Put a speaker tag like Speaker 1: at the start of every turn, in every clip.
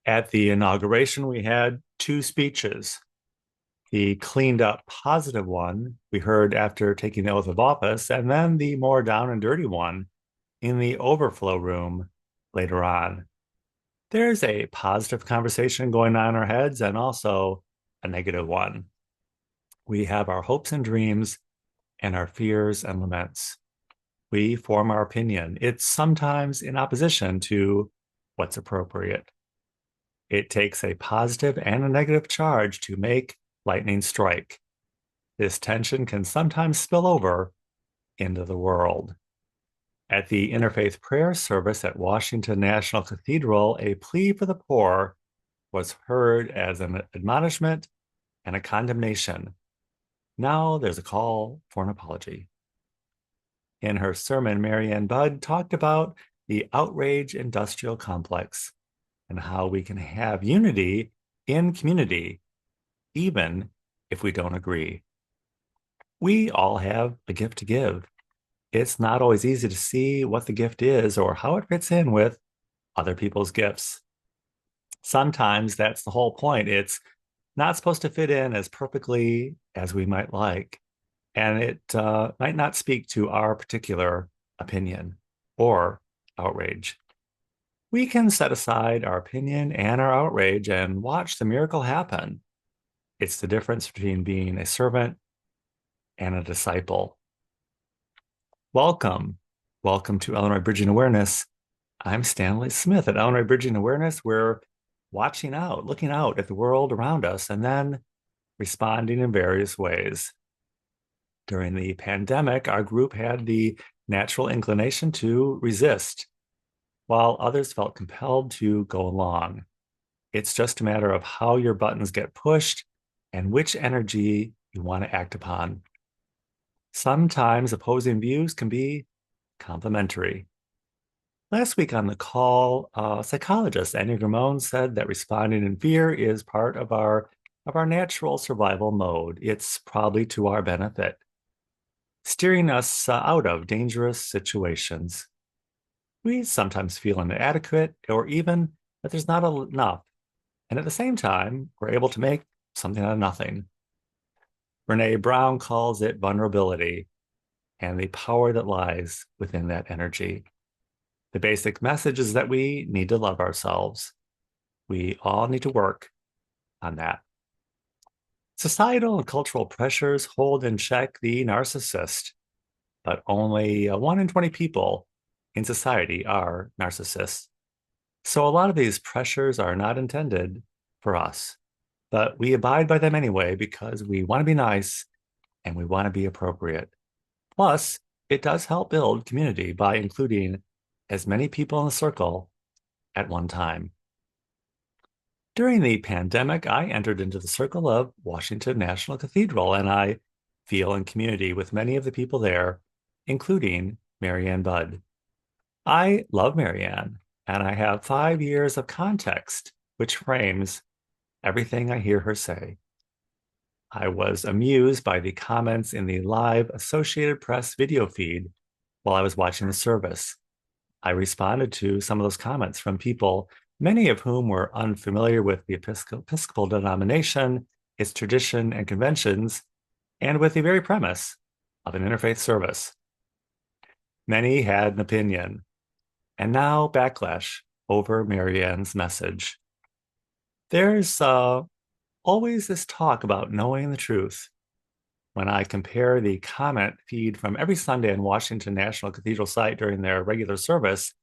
Speaker 1: At the inauguration, we had two speeches. The cleaned up positive one we heard after taking the oath of office, and then the more down and dirty one in the overflow room later on. There's a positive conversation going on in our heads and also a negative one. We have our hopes and dreams and our fears and laments. We form our opinion. It's sometimes in opposition to what's appropriate. It takes a positive and a negative charge to make lightning strike. This tension can sometimes spill over into the world. At the interfaith prayer service at Washington National Cathedral, a plea for the poor was heard as an admonishment and a condemnation. Now there's a call for an apology. In her sermon, Marianne Budd talked about the outrage industrial complex and how we can have unity in community, even if we don't agree. We all have a gift to give. It's not always easy to see what the gift is or how it fits in with other people's gifts. Sometimes that's the whole point. It's not supposed to fit in as perfectly as we might like, and it might not speak to our particular opinion or outrage. We can set aside our opinion and our outrage and watch the miracle happen. It's the difference between being a servant and a disciple. Welcome. Welcome to Illinois Bridging Awareness. I'm Stanley Smith. At Illinois Bridging Awareness, we're watching out, looking out at the world around us, and then responding in various ways. During the pandemic, our group had the natural inclination to resist, while others felt compelled to go along. It's just a matter of how your buttons get pushed and which energy you want to act upon. Sometimes opposing views can be complementary. Last week on the call, psychologist Anya Gramone said that responding in fear is part of our natural survival mode. It's probably to our benefit, steering us out of dangerous situations. We sometimes feel inadequate or even that there's not enough. And at the same time, we're able to make something out of nothing. Brene Brown calls it vulnerability and the power that lies within that energy. The basic message is that we need to love ourselves. We all need to work on that. Societal and cultural pressures hold in check the narcissist, but only 1 in 20 people in society are narcissists. So a lot of these pressures are not intended for us, but we abide by them anyway because we want to be nice and we want to be appropriate. Plus, it does help build community by including as many people in the circle at one time. During the pandemic, I entered into the circle of Washington National Cathedral, and I feel in community with many of the people there, including Marianne Budd. I love Marianne, and I have 5 years of context, which frames everything I hear her say. I was amused by the comments in the live Associated Press video feed while I was watching the service. I responded to some of those comments from people, many of whom were unfamiliar with the Episcopal denomination, its tradition and conventions, and with the very premise of an interfaith service. Many had an opinion, and now backlash over Marianne's message. There's always this talk about knowing the truth. When I compare the comment feed from every Sunday in Washington National Cathedral site during their regular service,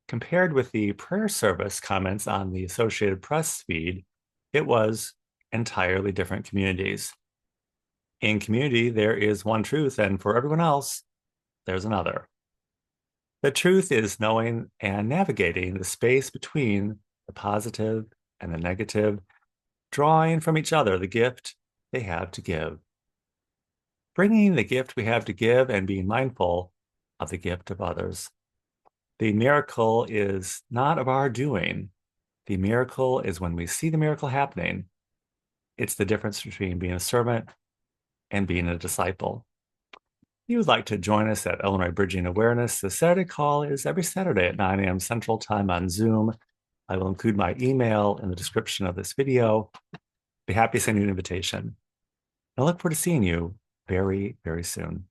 Speaker 1: compared with the prayer service comments on the Associated Press feed, it was entirely different communities. In community, there is one truth, and for everyone else, there's another. The truth is knowing and navigating the space between the positive and the negative, drawing from each other the gift they have to give. Bringing the gift we have to give and being mindful of the gift of others. The miracle is not of our doing. The miracle is when we see the miracle happening. It's the difference between being a servant and being a disciple. If you would like to join us at Illinois Bridging Awareness, the Saturday call is every Saturday at 9 a.m. Central Time on Zoom. I will include my email in the description of this video. Be happy to send you an invitation. I look forward to seeing you very, very soon.